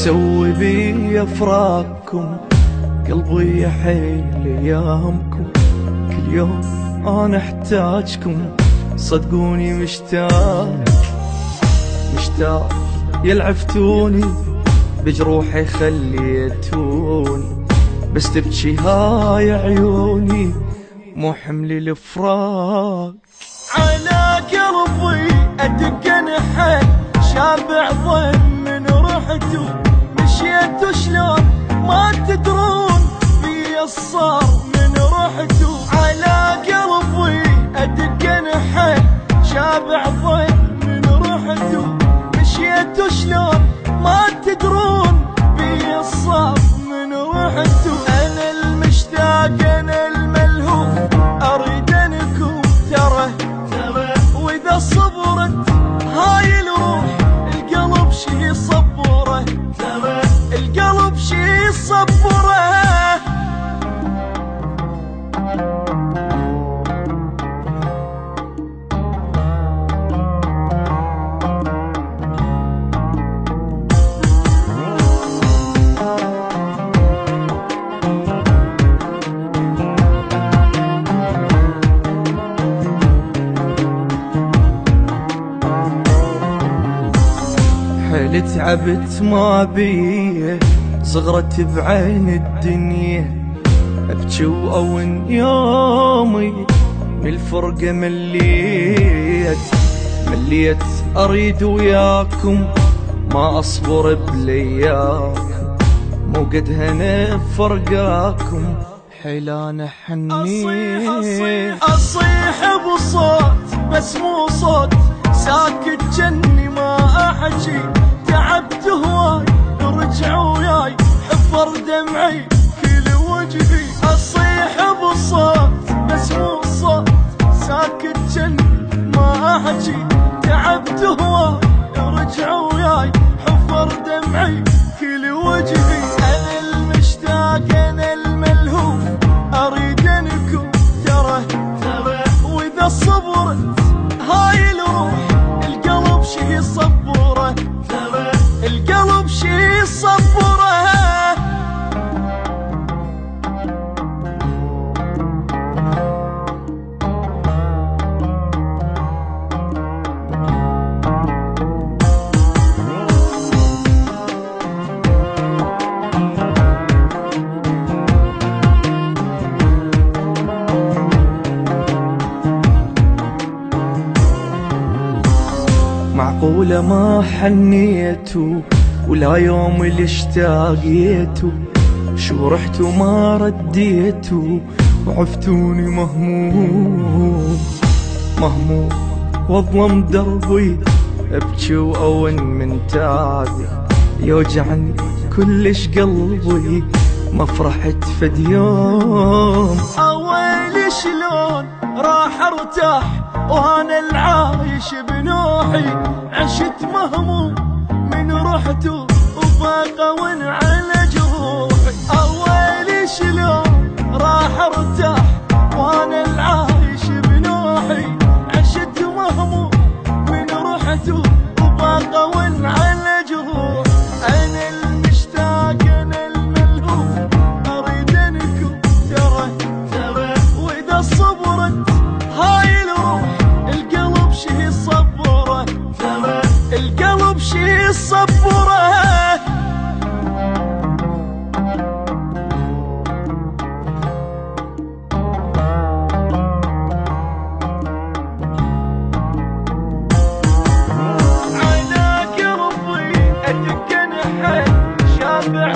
سوي بي افراقكم، قلبي يحيل ايامكم، كل يوم انا احتاجكم، صدقوني مشتاق مشتاق يلعفتوني بجروحي خليتوني، بس تبكي هاي عيوني مو حمل الفراق. على قلبي ادق نحل شابع ظن من رحتو، مشيت شلون ما تدرون بي الصار من رحتو. على قلبي ادق نحل شابع ظن من رحتو، مشيت شلون ما تدرون بي الصار من رحتو. انا المشتاق انا الملهوف اريد انكم ترى، واذا صبرت هاي الروح القلب شي صبره، القلب شي صبره. حيل تعبت ما بيه، صغرت بعين الدنيا، ابكي واون يومي من الفرقة مليت اريد وياكم، ما اصبر بلياكم، مو قد هنا فرقاكم، حيل انا حنين اصيح بصوت بس مو صوت ساكت جني ما احكي، تعبت هواي رجع وياي حفر دمعي كل وجهي. اصيح بصوت بس مو صوت ساكت جني ما احكي، تعبت هواي رجع وياي حفر دمعي كل وجهي. انا المشتاق انا الملهوف اريد انكم ترى، واذا صبرت هاي الروح القلب شي صبره، القلب شي صبره. معقولة ما حنيتوا ولا يوم اللي اشتاقيتوا، شو رحتوا ما رديتوا وعفتوني مهموم واظلم دربي، ابكي واون من تعبي، يوجعني كلش قلبي ما فرحت فد يوم. اويلي شلون راح ارتاح وانا العايش بنوحي، عشت مهموم من رحتو وباقون على جروحي. اويلي شلون راح ارتاح وانا العايش بنوحي، عشت مهموم من رحتو وباقون على جروحي. انا المشتاق انا الملهوف اريد انكم ترى، واذا صبرت هاي الروح القلب شي صبره، القلب شي صبره. على قلبي ادق نحل شابع